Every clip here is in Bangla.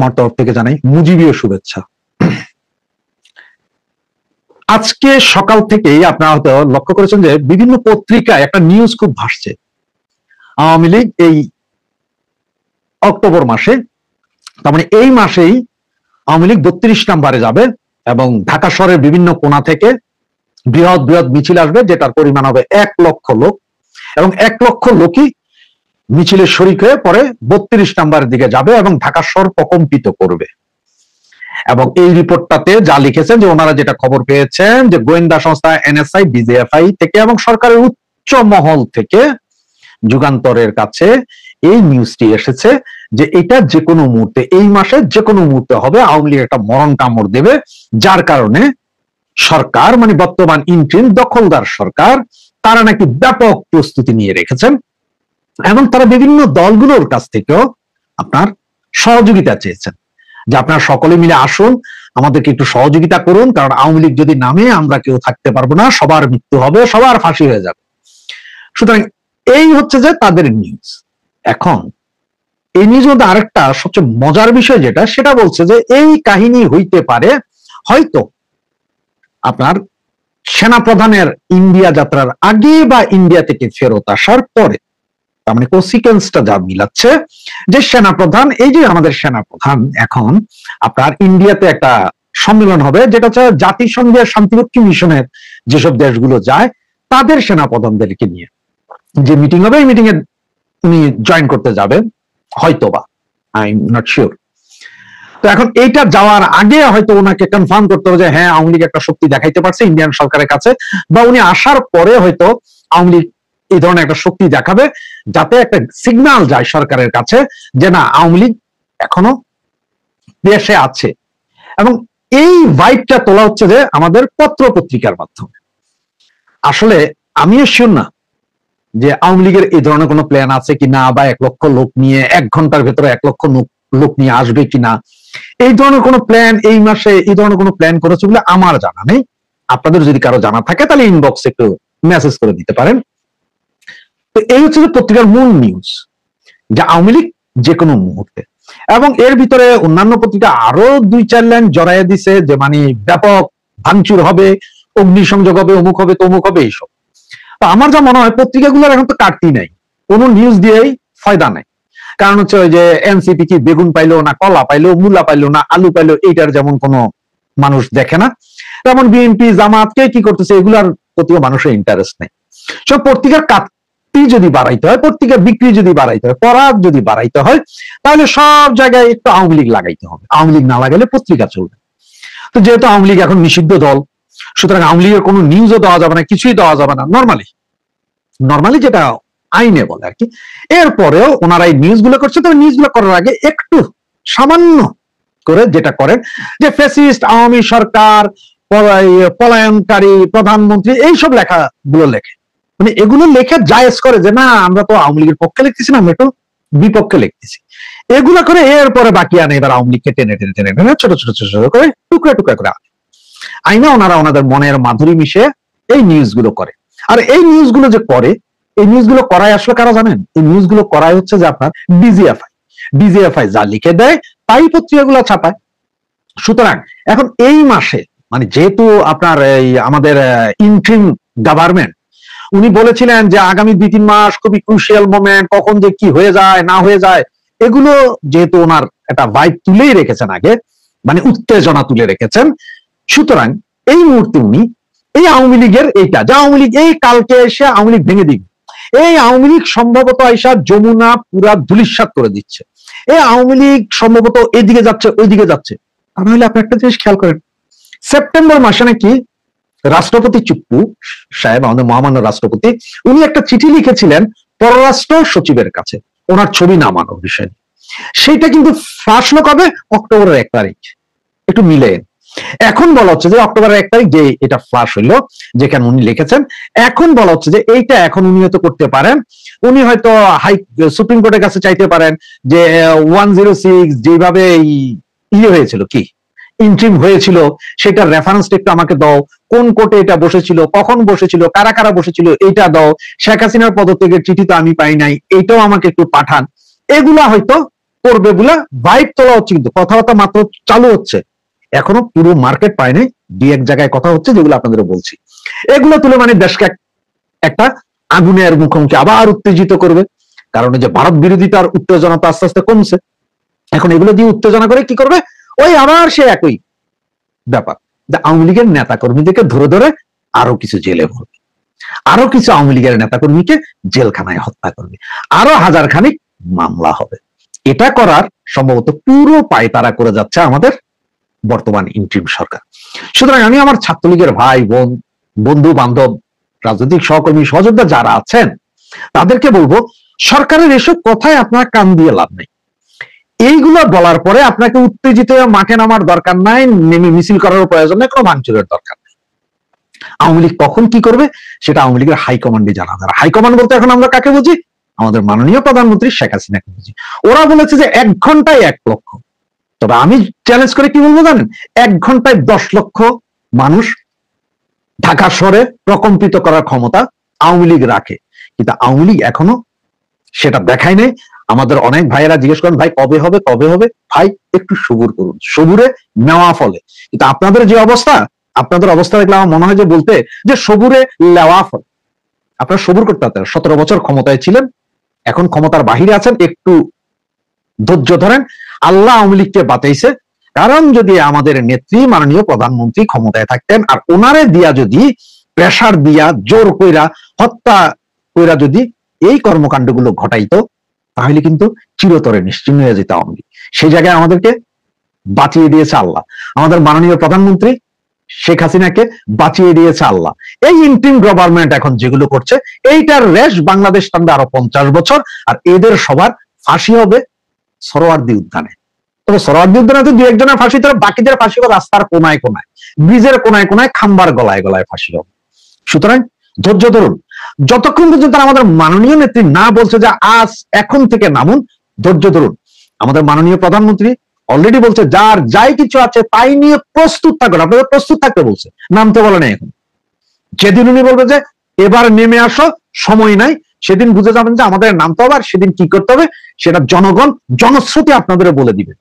আমার তরফ থেকে জানাই মুজিবীয় শুভেচ্ছা। আজকে সকাল থেকেই আপনারা হয়তো লক্ষ্য করেছেন যে বিভিন্ন পত্রিকায় একটা নিউজ খুব ভাসছে। আওয়ামী লীগ এই অক্টোবর মাসে, তার মানে এই মাসেই আওয়ামী লীগ 32 নম্বরে যাবে এবং ঢাকা শহরের বিভিন্ন কোণা থেকে বৃহৎ বৃহৎ মিছিল আসবে, যেটার পরিমাণ হবে 1 লক্ষ লোক, এবং 1 লক্ষ লোকই মিছিলের শরিক হয়ে পরে 32 নম্বরের দিকে যাবে এবং ঢাকা শহর প্রকম্পিত করবে। এবং এই রিপোর্টটাতে যা লিখেছেন যে ওনারা যেটা খবর পেয়েছেন যে গোয়েন্দা সংস্থা এনএসআই, ডিজিএফআই থেকে এবং সরকারের উচ্চ মহল থেকে যুগান্তরের কাছে এই নিউজটি এসেছে যে এটা যে কোনো মুহূর্তে, এই মাসে যে কোনো মুহূর্তে হবে, আওয়ামী লীগ একটা মরণ কামড় দেবে, যার কারণে সরকার মানে বর্তমান ইন্ট্রিম দখলদার সরকার তারা নাকি ব্যাপক প্রস্তুতি নিয়ে রেখেছেন এবং তারা বিভিন্ন দলগুলোর কাছ থেকেও আপনার সহযোগিতা চেয়েছেন যে আপনারা সকলে মিলে আসুন, আমাদেরকে একটু সহযোগিতা করুন, কারণ আওয়ামী লীগ যদি নামে আমরা কেউ থাকতে পারবো না, সবার মৃত্যু হবে, সবার ফাঁসি হয়ে যাবে। সুতরাং এই হচ্ছে যে তাদের নিউজ। এখন এই নিউজ মধ্যে আরেকটা সবচেয়ে মজার বিষয় যেটা, সেটা বলছে যে এই কাহিনী হইতে পারে হয়তো আপনার সেনাপ্রধানের ইন্ডিয়া যাত্রার আগে বা ইন্ডিয়া থেকে ফেরত আসার পরে। তার মানে কনসিকুয়েন্সটা যা মিলাচ্ছে যে সেনাপ্রধান, এই যে আমাদের সেনাপ্রধান এখন আপনার ইন্ডিয়াতে একটা সম্মেলন হবে, যেটা হচ্ছে জাতিসংঘের শান্তিরক্ষী মিশনের যেসব দেশগুলো যায় তাদের সেনাপ্রধানদেরকে নিয়ে যে মিটিং হবে, এই মিটিং এ উনি জয়েন করতে যাবেন হয়তোবা, আই এম নট শিওর। তো এখন এইটা যাওয়ার আগে হয়তো ওনাকে কনফার্ম করতে হবে যে হ্যাঁ আওয়ামী লীগ একটা শক্তি দেখাইতে পারছে ইন্ডিয়ান সরকারের কাছে, বা উনি আসার পরে হয়তো আওয়ামী লীগ এই ধরনের একটা শক্তি দেখাবে, যাতে একটা সিগন্যাল যায় সরকারের কাছে যে না আওয়ামী লীগ এখনো দেশে আছে। এবং এই ভাইবটা তোলা হচ্ছে যে আমাদের পত্র পত্রিকার মাধ্যমে। আসলে আমিও শিওর না যে আওয়ামী লীগের এই ধরনের কোনো প্ল্যান আছে কিনা, বা 1 লক্ষ লোক নিয়ে 1 ঘন্টার ভেতরে 1 লক্ষ লোক নিয়ে আসবে কিনা, এই ধরনের কোনো প্ল্যান এই মাসে এই ধরনের কোনো প্ল্যান করেছে বলে আমার জানা নেই। আপনাদের যদি কারো জানা থাকে তাহলে ইনবক্সে একটু মেসেজ করে দিতে পারেন। তো এই হচ্ছে যে পত্রিকার মূল নিউজ, যে আওয়ামী লীগ যে কোনো মুহূর্তে। এবং এর ভিতরে অন্যান্য পত্রিকা আরো 2-4 লাইন জড়াইয়া দিছে যে মানে ব্যাপক ভাঙচুর হবে, অগ্নিসংযোগ হবে, অমুক হবে, তমুক হবে, এইসব। তো আমার যা মনে হয় পত্রিকাগুলোর এখন তো কাটতি নাই, কোনো নিউজ দিয়েই ফায়দা নাই। কারণ হচ্ছে ওই যে এনসিপি কি বেগুন পাইলো না কলা পাইলো, মূলা পাইলো না আলু পাইলো, এইটার যেমন কোনো মানুষ দেখে না, তেমন বিএনপি জামাত কে কি করতেছে এগুলার প্রতিও মানুষের ইন্টারেস্ট নেই। সব পত্রিকার কাটতি যদি বাড়াইতে হয়, পত্রিকার বিক্রি যদি বাড়াইতে হয়, পড়ার যদি বাড়াইতে হয়, তাহলে সব জায়গায় একটু আওয়ামী লীগ লাগাইতে হবে। আওয়ামী লীগ না লাগাইলে পত্রিকা চলবে। তো যেহেতু আওয়ামী লীগ এখন নিষিদ্ধ দল, সুতরাং আওয়ামী লীগের কোনো নিউজও দেওয়া যাবে না, কিছুই দেওয়া যাবে না নর্মালি যেটা আইনে বলে আর কি। এরপরেও ওনারা এই নিউজগুলো করছে। তবে নিউজগুলো করার আগে একটু সামান্য করে যেটা করেন যে ফ্যাসিস্ট আওয়ামী সরকার, পলায়নকারী প্রধানমন্ত্রী, এইসব লেখাগুলো লেখে, মানে এগুলো লেখে জায়েজ করে যে না আমরা তো আওয়ামী লীগের পক্ষে লিখতেছি না, আমরা একটু বিপক্ষে লিখতেছি, এগুলো করে এরপরে বাকি আনে এবার আওয়ামী লীগকে টেনে টেনে টেনে টেনে ছোট ছোট ছোট ছোট করে টুকরা টুকরা করে আইনা ওনারা ওনাদের মনের মাধুরী মিশে এই নিউজগুলো করে। আর এই নিউজগুলো যে করে, এই নিউজগুলো করাই আসলে কারা জানেন? এই নিউজগুলো করাই হচ্ছে যে আপনার ডিজিএফআই যা লিখে দেয় তাই পত্রিকাগুলো ছাপায়। সুতরাং এখন এই মাসে মানে যেহেতু আপনার এই আমাদের ইন্ট্রিম গভর্নমেন্ট, উনি বলেছিলেন যে আগামী 2-3 মাস খুবই ক্রুশিয়াল মোমেন্ট, কখন যে কি হয়ে যায় না হয়ে যায়, এগুলো যেহেতু ওনার একটা ভাইব তুলেই রেখেছেন আগে, মানে উত্তেজনা তুলে রেখেছেন। সুতরাং এই মুহূর্তে উনি এই আওয়ামী লীগের এইটা যা আওয়ামী লীগ এই কালকে এসে আওয়ামী লীগ ভেঙে দিবে, এই আওয়ামী লীগ সম্ভবত আইসা যমুনা পুরা ধূলিসাৎ করে দিচ্ছে, এই আওয়ামী লীগ সম্ভবত এইদিকে যাচ্ছে ওইদিকে যাচ্ছে। তাহলে আপনি একটা জিনিস খেয়াল করেন, সেপ্টেম্বর মাসে নাকি রাষ্ট্রপতি চুপ্পু সাহেব, আমাদের মহামান্য রাষ্ট্রপতি, উনি একটা চিঠি লিখেছিলেন পররাষ্ট্র সচিবের কাছে ওনার ছবি নামানোর বিষয়ে। সেইটা কিন্তু ফাঁস হলো কবে? অক্টোবরের 1 তারিখ। একটু মিলে এখন বলা হচ্ছে যে অক্টোবরের 1 তারিখ যে এটা ফ্লাশ হইলো যেখানে উনি লিখেছেন, এখন বলা হচ্ছে যে এইটা এখন উনি হয়তো করতে পারেন, উনি হয়তো সুপ্রিম কোর্টের কাছে চাইতে পারেন যে 106 যেভাবে ইয়ে হয়েছিল কি ইন্ট্রিম হয়েছিল সেটার রেফারেন্সটা একটু আমাকে দাও, কোন কোর্টে এটা বসেছিল, কখন বসেছিল, কারা কারা বসেছিল এইটা দাও, শেখ হাসিনার পদত্যাগের চিঠি তো আমি পাই নাই, এইটাও আমাকে একটু পাঠান। এগুলা হয়তো করবে বলে বাইক তোলা হচ্ছে, কিন্তু কথাবার্তা মাত্র চালু হচ্ছে, এখনো পুরো মার্কেট পায়নি। দুই এক জায়গায় কথা হচ্ছে যেগুলো আপনাদের বলছি, এগুলো তুলে মানে দেশকে একটা আগুনের মুখোমুখি আবার উত্তেজিত করবে। কারণ যে ভারত বিরোধিতার উত্তেজনা তো আস্তে আস্তে কমছে, এখন এগুলো দিয়ে উত্তেজনা করে কি করবে, ওই আবার সে একই ব্যাপার, আওয়ামী লীগের নেতা কর্মীদেরকে ধরে ধরে আরো কিছু জেলে ভরবে, আরো কিছু আওয়ামী লীগের নেতা কর্মীকে জেলখানায় হত্যা করবে, আরো হাজার খানিক মামলা হবে। এটা করার সম্ভবত পুরো পায়তারা করে যাচ্ছে আমাদের বর্তমান ইন্টারিম সরকার। সুতরাং আমি আমার ছাত্রলীগের ভাই বোন, বন্ধু বান্ধব, রাজনৈতিক সহকর্মী সহযোদ্ধা যারা আছেন তাদেরকে বলবো, সরকারের এসব কথায় আপনার কান দিয়ে লাভ নেই। এইগুলো বলার পরে আপনাকে উত্তেজিত হয়ে মাঠে নামার দরকার নাই, নেমে মিছিল করার প্রয়োজন নেই, কোনো ভাঙচুরের দরকার নেই। আওয়ামী লীগ কখন কি করবে সেটা আওয়ামী লীগের হাইকমান্ডে জানা যায়। হাইকমান্ড বলতে এখন আমরা কাকে বুঝি? আমাদের মাননীয় প্রধানমন্ত্রী শেখ হাসিনাকে বুঝি। ওরা বলেছে যে 1 ঘন্টায় 1 লক্ষ, তবে আমি চ্যালেঞ্জ করে কি বলবো জানেন, 1 ঘন্টায় 10 লক্ষ মানুষ ঢাকা শহরে প্রকম্পিত করার ক্ষমতা আওয়ামী লীগ রাখে, কিন্তু আওয়ামী লীগ এখনো সেটা দেখায় নেই। আমাদের অনেক ভাইয়েরা জিজ্ঞেস করেন, ভাই কবে হবে কবে হবে? ভাই একটু সবুর করুন, সবুরে নেওয়া ফলে। কিন্তু আপনাদের যে অবস্থা, আপনাদের অবস্থা দেখলে আমার মনে হয় যে বলতে যে সবুরে লেওয়া ফল। আপনারা সবুর করতে পারতেন, 17 বছর ক্ষমতায় ছিলেন, এখন ক্ষমতার বাহিরে আছেন, একটু ধৈর্য ধরেন। আল্লাহ আওয়ামী লীগকে বাঁচাইছে, কারণ যদি আমাদের নেত্রী মাননীয় প্রধানমন্ত্রী ক্ষমতায় থাকতেন আর ওনারে দিয়া যদি প্রেসার দিয়া জোর কইরা হত্যা কইরা যদি এই কর্মকাণ্ডগুলো ঘটাইতো, তাহলে কিন্তু চিরতরে নিশ্চিহ্ন হয়ে যেত আওয়ামী লীগ। সেই জায়গায় আমাদেরকে বাঁচিয়ে দিয়েছে আল্লাহ, আমাদের মাননীয় প্রধানমন্ত্রী শেখ হাসিনাকে বাঁচিয়ে দিয়েছে আল্লাহ। এই ইন্টারিম গভর্নমেন্ট এখন যেগুলো করছে, এইটার রেশ বাংলাদেশ টানবে আরো 50 বছর, আর এদের সবার ফাঁসি হবে সরোয়ার্দী উদ্যানে। তবে সরোয়ার্দী উদ্যানে তো 2-1 জনের ফাঁসি, তারা বাকিদের ফাঁসি হবে রাস্তার কোনায় কোনায়, ব্রিজের কোনায় কোনায়, খাম্বার গলায় গলায় ফাঁসি হবে। সুতরাং ধৈর্য ধরুন, যতক্ষণ পর্যন্ত আমাদের মাননীয় নেত্রী না বলছে যে আজ এখন থেকে নামুন, ধৈর্য ধরুন। আমাদের মাননীয় প্রধানমন্ত্রী অলরেডি বলছে যার যাই কিছু আছে তাই নিয়ে প্রস্তুত থাকুন। আপনাদের প্রস্তুত থাকতে বলছে, নামতে বলে না। এখন যেদিন উনি বলবে যে এবার নেমে আসো, সময় নাই, সেদিন বুঝে যাবেন যে আমাদের নামতে হবে, আর সেদিন কি করতে হবে সেটা জনগণ জনস্রোতে আপনাদের বলে দিবে।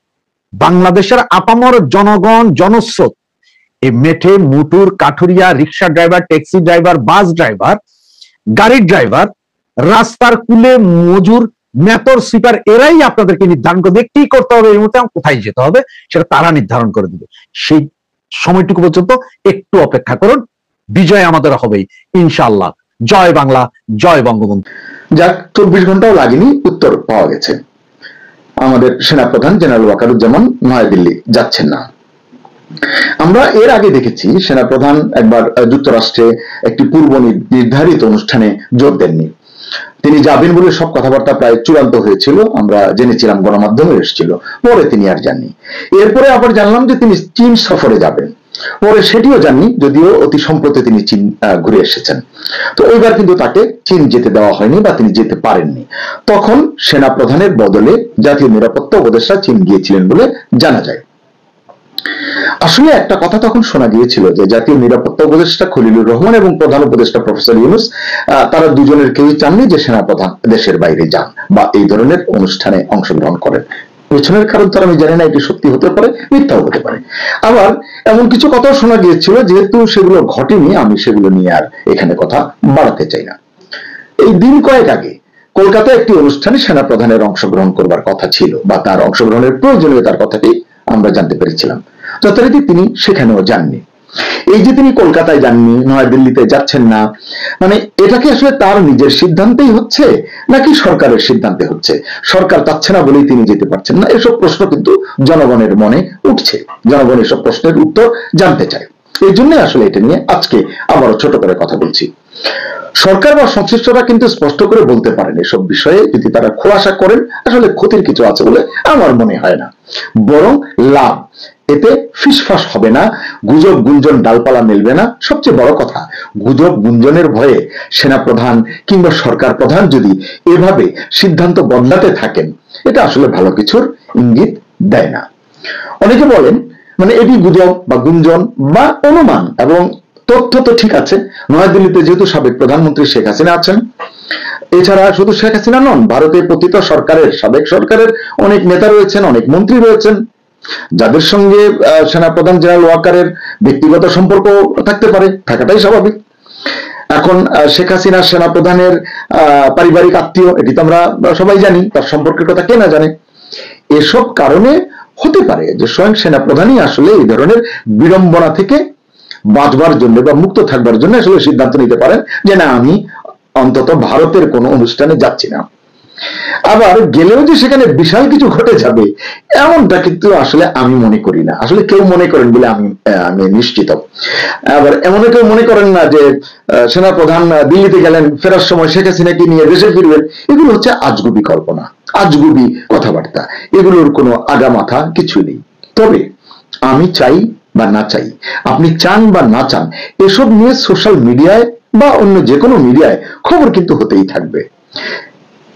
বাংলাদেশের আপামর জনগণ জনস্রোত, এই মেঠে মুটুর কাঠুরিয়া, rickshaw driver, taxi driver, bus driver, গাড়ির ড্রাইভার, রাস্তার কুলে মজুর, মেতর সিপার, এরাই আপনাদেরকে নির্ধারণ করবে কি করতে হবে, এই মুহূর্তে কোথায় যেতে হবে সেটা তারা নির্ধারণ করে দিবে। সেই সময়টুকু পর্যন্ত একটু অপেক্ষা করুন, বিজয় আমাদের হবেই ইনশাআল্লাহ। জয় বাংলা, জয় বঙ্গবন্ধু। যাক, 24 ঘন্টাও লাগেনি, উত্তর পাওয়া গেছে। আমাদের সেনাপ্রধান জেনারেল ওয়াকারুজ্জামান নয়াদিল্লি যাচ্ছেন না। আমরা এর আগে দেখেছি সেনাপ্রধান একবার যুক্তরাষ্ট্রে একটি পূর্ব নির্ধারিত অনুষ্ঠানে যোগ দেননি। তিনি যাবেন বলে সব কথাবার্তা প্রায় চূড়ান্ত হয়েছিল, আমরা জেনেছিলাম, গণমাধ্যমে এসেছিল, পরে তিনি আর যাননি। এরপরে আবার জানলাম যে তিনি চীন সফরে যাবেন, পরে সেটিও জাননি, যদিও অতি সম্প্রতি তিনি চীন ঘুরে এসেছেন। তো এইবার কিন্তু তাকে চীন যেতে দেওয়া হয়নি বা তিনি যেতে পারেননি। তখন সেনাপ্রধানের বদলে জাতীয় নিরাপত্তা উপদেষ্টা চীন গিয়েছিলেন বলে জানা যায়। আসলে একটা কথা তখন শোনা গিয়েছিল যে জাতীয় নিরাপত্তা উপদেষ্টা খলিলুর রহমান এবং প্রধান উপদেষ্টা প্রফেসর ইউনূস, তারা দুজনের কেউই চাননি যে সেনাপ্রধান দেশের বাইরে যান বা এই ধরনের অনুষ্ঠানে অংশগ্রহণ করেন। পেছনের কারণ তো আমি জানি না, এটি সত্যি হতে পারে, মিথ্যাও হতে পারে। আবার এমন কিছু কথাও শোনা গিয়েছিল, যেহেতু সেগুলো ঘটেনি আমি সেগুলো নিয়ে আর এখানে কথা বাড়াতে চাই না। এই দিন কয়েক আগে কলকাতায় একটি অনুষ্ঠানে সেনাপ্রধানের অংশগ্রহণ করবার কথা ছিল বা তার অংশগ্রহণের প্রয়োজনীয়তার কথাটি আমরা জানতে পেরেছিলাম। যথারীতি তিনি সেখানেও যাননি। এই যে তিনি কলকাতায় যাননি, নয়াদিল্লিতে যাচ্ছেন না, মানে এটা কি আসলে তার নিজের সিদ্ধান্তেই হচ্ছে নাকি সরকারের সিদ্ধান্তে হচ্ছে? সরকার চাচ্ছে না বলেই তিনি যেতে পারছেন না, এসব প্রশ্ন কিন্তু জনগণের মনে উঠছে। জনগণ এসব প্রশ্নের উত্তর জানতে চায়। এই জন্য আসলে এটা নিয়ে আজকে আবারও ছোট করে কথা বলছি। সরকার বা সংশ্লিষ্টরা কিন্তু স্পষ্ট করে বলতে পারেন এসব বিষয়ে। যদি তারা খোলাসা করেন, আসলে ক্ষতির কিছু আছে বলে আমার মনে হয় না, বরং লাভ। এতে ফিসফাস হবে না, গুজব গুঞ্জন ডালপালা মেলবে না। সবচেয়ে বড় কথা, গুজব গুঞ্জনের ভয়ে সেনাপ্রধান কিংবা সরকার প্রধান যদি এভাবে সিদ্ধান্ত বদলাতে থাকেন, এটা আসলে ভালো কিছুর ইঙ্গিত দেয় না। অনেকে বলেন মানে এটি গুজব বা গুঞ্জন বা অনুমান, এবং তথ্য তো ঠিক আছে। নয়াদিল্লিতে যেহেতু সাবেক প্রধানমন্ত্রী শেখ হাসিনা আছেন, এছাড়া শুধু শেখ হাসিনা নন, ভারতের প্রতিটা সরকারের, সাবেক সরকারের অনেক নেতা রয়েছেন, অনেক মন্ত্রী রয়েছেন, যাদের সঙ্গে সেনাপ্রধান জেনারেল ওয়াকারের ব্যক্তিগত সম্পর্ক থাকতে পারে, থাকাটাই স্বাভাবিক। এখন শেখ হাসিনা সেনাপ্রধানের পারিবারিক আত্মীয়, এটি তো আমরা সবাই জানি, তার সম্পর্কের কথা কে না জানে। এসব কারণে হতে পারে যে স্বয়ং সেনাপ্রধানই আসলে এই ধরনের বিড়ম্বনা থেকে বাঁচবার জন্য বা মুক্ত থাকবার জন্য আসলে সিদ্ধান্ত নিতে পারেন যে না, আমি অন্তত ভারতের কোনো অনুষ্ঠানে যাচ্ছি না। আবার গেলেও যে সেখানে বিশাল কিছু ঘটে যাবে এমনটা কিন্তু আসলে আমি মনে করি না, আসলে কেউ মনে করেন বলে আমি নিশ্চিত। আবার এমন কেউ মনে করেন না যে সেনাপ্রধান দিল্লিতে গেলেন, ফেরার সময় শেখ হাসিনাকে নিয়ে দেশে ফিরবেন। এগুলো হচ্ছে আজগুবি কল্পনা, আজগুবি কথাবার্তা, এগুলোর কোনো আগামাথা কিছুই নেই। তবে আমি চাই বা না চাই, আপনি চান বা না চান, এসব নিয়ে সোশ্যাল মিডিয়ায় বা অন্য যে কোনো মিডিয়ায় খবর কিন্তু হতেই থাকবে।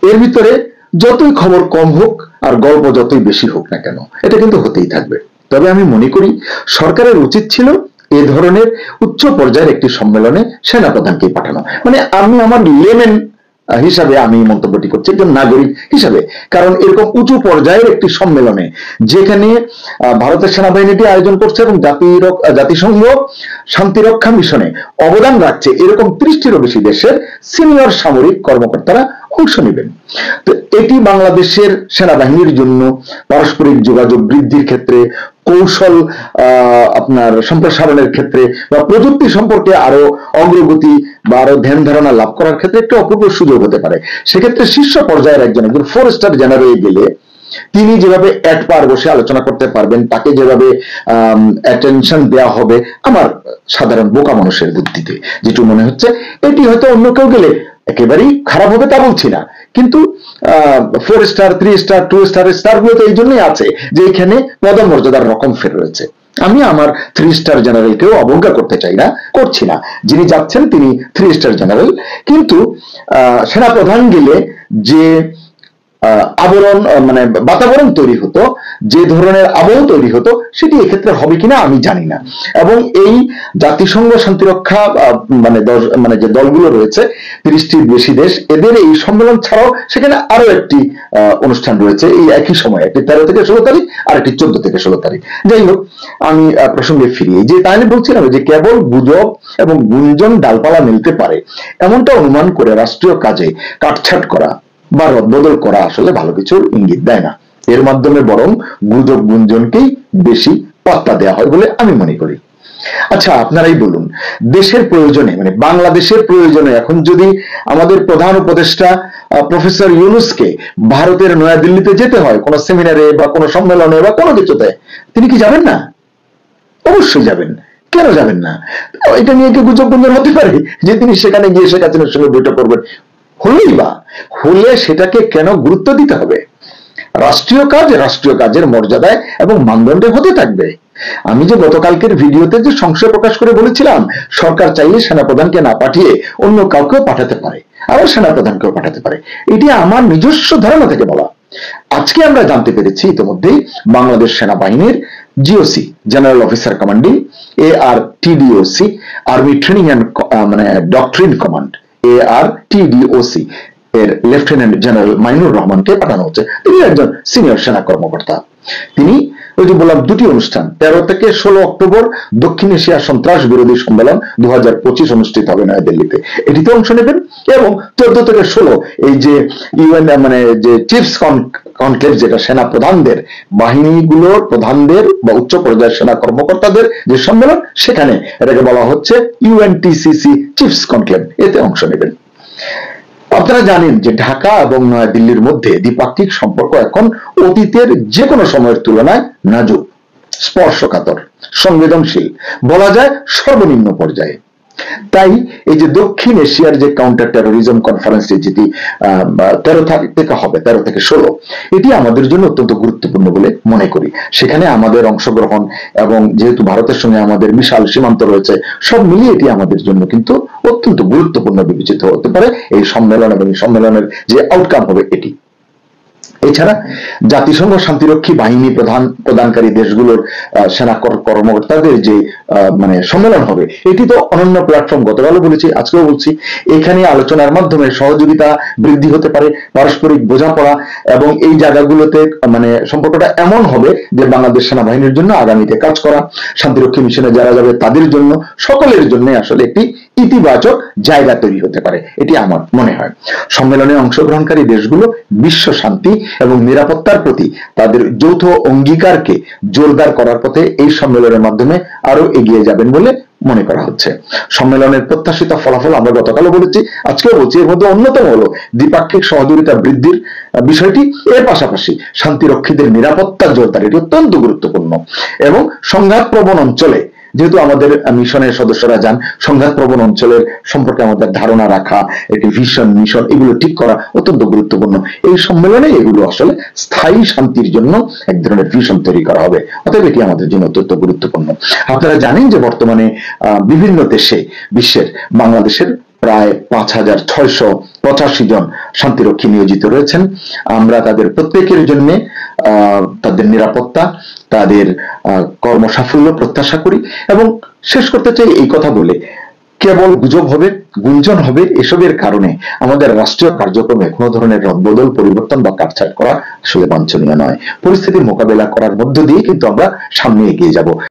এর ভিতরে যতই খবর কম হোক আর গল্প যতই বেশি হোক না কেন, এটা কিন্তু হতেই থাকবে। তবে আমি মনে করি সরকারের উচিত ছিল এ ধরনের উচ্চ পর্যায়ের একটি সম্মেলনে সেনাপ্রধানকে পাঠানো। মানে আমি আমার লেমেন হিসাবে আমি মন্তব্যটি করছি, একজন নাগরিক হিসাবে। কারণ এরকম উঁচু পর্যায়ের একটি সম্মেলনে যেখানে ভারতের সেনাবাহিনীটি আয়োজন করছে এবং জাতিসংঘ শান্তিরক্ষা মিশনে অবদান রাখছে এরকম 30টিরও বেশি দেশের সিনিয়র সামরিক কর্মকর্তারা অংশ নেবেন। তো এটি বাংলাদেশের সেনাবাহিনীর জন্য পারস্পরিক যোগাযোগ বৃদ্ধির ক্ষেত্রে, কৌশল আপনার সম্প্রসারণের ক্ষেত্রে বা প্রযুক্তি সম্পর্কে আরো অগ্রগতি বা আরো ধ্যান ধারণা লাভ করার ক্ষেত্রে একটা অপূর্ব সুযোগ হতে পারে। সেক্ষেত্রে শীর্ষ পর্যায়ের একজন 4 স্টার জেনারেল গেলে তিনি যেভাবে এক পার বসে আলোচনা করতে পারবেন, তাকে যেভাবে অ্যাটেনশন দেওয়া হবে, আমার সাধারণ বোকা মানুষের বুদ্ধিতে যেটু মনে হচ্ছে, এটি হয়তো অন্য কেউ গেলে একেবারেই খারাপ হবে তা বলছি না, কিন্তু 4 স্টার 3 স্টার 2 স্টার স্টার গুলো তো এই জন্যই আছে যে এখানে পদমর্যাদার রকম ফের রয়েছে। আমি আমার 3 স্টার জেনারেলকেও অবজ্ঞা করতে চাই না, করছি না। যিনি যাচ্ছেন তিনি 3 স্টার জেনারেল, কিন্তু সেনাপ্রধান গেলে যে আবরণ মানে বাতাবরণ তৈরি হতো, যে ধরনের আবহ তৈরি হতো, সেটি এক্ষেত্রে হবে কিনা আমি জানি না। এবং এই জাতিসংঘ শান্তিরক্ষা মানে যে দলগুলো রয়েছে 30টির বেশি দেশ, এদের এই সম্মেলন ছাড়াও সেখানে আরো একটি অনুষ্ঠান রয়েছে এই একই সময়, একটি 13 থেকে 16 তারিখ আর একটি 14 থেকে 16 তারিখ। যাই হোক, আমি প্রসঙ্গে ফিরি। যে তাহলে বলছিলাম যে কেবল গুজব এবং গুঞ্জন ডালপালা মিলতে পারে এমনটা অনুমান করে রাষ্ট্রীয় কাজে কাটছাট করা বা রদবদল করা আসলে ভালো কিছুর ইঙ্গিত দেয় না। এর মাধ্যমে বরং গুজব গুঞ্জনকেই বেশি পাত্তা দেওয়া হয় বলে আমি মনে করি। আচ্ছা, আপনারাই বলুন, দেশের প্রয়োজনে মানে বাংলাদেশের প্রয়োজনে এখন যদি আমাদের প্রধান উপদেষ্টা প্রফেসর ইউনূসকে ভারতের নয়াদিল্লিতে যেতে হয় কোনো সেমিনারে বা কোনো সম্মেলনে বা কোনো কিছুতে, তিনি কি যাবেন না? অবশ্যই যাবেন। কেন যাবেন না? এটা নিয়ে কি গুজব গুঞ্জন হতে পারে যে তিনি সেখানে গিয়ে শেখ হাসিনার সঙ্গে বৈঠক করবেন? হলেই বা হলে সেটাকে কেন গুরুত্ব দিতে হবে? রাষ্ট্রীয় কাজ রাষ্ট্রীয় কাজের মর্যাদায় এবং মানদণ্ডে হতে থাকবে। আমি যে গতকালকের ভিডিওতে যে সংশয় প্রকাশ করে বলেছিলাম সরকার চাইলে সেনাপ্রধানকে না পাঠিয়ে অন্য কাউকেও পাঠাতে পারে, আবার সেনাপ্রধানকেও পাঠাতে পারে, এটি আমার নিজস্ব ধারণা থেকে বলা। আজকে আমরা জানতে পেরেছি ইতিমধ্যেই বাংলাদেশ সেনাবাহিনীর GOC general officer commanding ARTDOC army training and মানে ডক্ট্রিন কমান্ড ARTDOC এর লেফটেন্যান্ট জেনারেল মাইনুর রহমানকে পাঠানো হচ্ছে। তিনি একজন সিনিয়র সেনা কর্মকর্তা। তিনি ওই যে বললাম দুটি অনুষ্ঠান 13 থেকে 16 অক্টোবর দক্ষিণ এশিয়া সন্ত্রাস বিরোধী সম্মেলন 2025 অনুষ্ঠিত হবে নয়াদিল্লিতে, এটিতে অংশ নেবেন। এবং 14 থেকে 16 এই যে ইউএন মানে যে চিফস কনক্লেভ, যেটা সেনা প্রধানদের, বাহিনীগুলোর প্রধানদের বা উচ্চ পর্যায়ের সেনা কর্মকর্তাদের যে সম্মেলন, সেখানে এটাকে বলা হচ্ছে UNTCC চিফস কনক্লেভ, এতে অংশ নেবেন। আপনারা জানেন যে ঢাকা এবং নয়াদিল্লির মধ্যে দ্বিপাক্ষিক সম্পর্ক এখন অতীতের যে কোনো সময়ের তুলনায় নাজুক, স্পর্শকাতর, সংবেদনশীল, বলা যায় সর্বনিম্ন পর্যায়ে। তাই এই যে দক্ষিণ এশিয়ার যে কাউন্টার টেরোরিজম কনফারেন্স যেটি 13 থেকে হবে, 13 থেকে 16, এটি আমাদের জন্য অত্যন্ত গুরুত্বপূর্ণ বলে মনে করি। সেখানে আমাদের অংশগ্রহণ এবং যেহেতু ভারতের সঙ্গে আমাদের বিশাল সীমান্ত রয়েছে, সব মিলিয়ে এটি আমাদের জন্য কিন্তু অত্যন্ত গুরুত্বপূর্ণ বিবেচিত হতে পারে এই সম্মেলন এবং এই সম্মেলনের যে আউটকাম হবে এটি। এছাড়া জাতিসংঘ শান্তিরক্ষী বাহিনী প্রদানকারী দেশগুলোর সেনা কর্মকর্তাদের যে মানে সম্মেলন হবে, এটি তো অনন্য প্ল্যাটফর্ম। গতকালও বলেছি, আজকেও বলছি, এখানে আলোচনার মাধ্যমে সহযোগিতা বৃদ্ধি হতে পারে, পারস্পরিক বোঝাপড়া, এবং এই জায়গাগুলোতে মানে সম্পর্কটা এমন হবে যে বাংলাদেশ সেনাবাহিনীর জন্য আগামীতে কাজ করা, শান্তিরক্ষী মিশনে যারা যাবে তাদের জন্য, সকলের জন্য আসলে একটি ইতিবাচক জায়গা তৈরি হতে পারে, এটি আমার মনে হয়। সম্মেলনে অংশগ্রহণকারী দেশগুলো বিশ্ব শান্তি এবং নিরাপত্তার প্রতি তাদের যৌথ অঙ্গীকারকে জোরদার করার পথে এই সম্মেলনের মাধ্যমে আরো এগিয়ে যাবেন বলে মনে করা হচ্ছে। সম্মেলনের প্রত্যাশিত ফলাফল আমরা গতকালও বলেছি, আজকেও বলছি, এর মধ্যে অন্যতম হলো দ্বিপাক্ষিক সহযোগিতা বৃদ্ধির বিষয়টি, এর পাশাপাশি শান্তিরক্ষীদের নিরাপত্তা জোরদার, এটি অত্যন্ত গুরুত্বপূর্ণ। এবং সংঘাতপ্রবণ অঞ্চলে, যেহেতু আমাদের মিশনের সদস্যরা যান, সংঘাতপ্রবণ অঞ্চলের সম্পর্কে আমাদের ধারণা রাখা, একটি ভিশন মিশন এগুলো ঠিক করা অত্যন্ত গুরুত্বপূর্ণ। এই সম্মেলনে এগুলো আসলে স্থায়ী শান্তির জন্য এক ধরনের ভিশন তৈরি করা হবে, অতএব এটি আমাদের জন্য অত্যন্ত গুরুত্বপূর্ণ। আপনারা জানেন যে বর্তমানে বিভিন্ন দেশে, বিশ্বের, বাংলাদেশের প্রায় 5,685 জন শান্তিরক্ষী নিয়োজিত রয়েছেন। আমরা তাদের প্রত্যেকের জন্য তাদের নিরাপত্তা, তাদের কর্মসাফল্য প্রত্যাশা করি। এবং শেষ করতে চাই এই কথা বলে, কেবল গুজব হবে, গুঞ্জন হবে, এসবের কারণে আমাদের রাষ্ট্রীয় কার্যক্রমে কোনো ধরনের রদবদল, পরিবর্তন বা কাটছাঁট করা আসলে বাঞ্ছনীয় নয়। পরিস্থিতির মোকাবেলা করার মধ্য দিয়ে কিন্তু আমরা সামনে এগিয়ে যাব।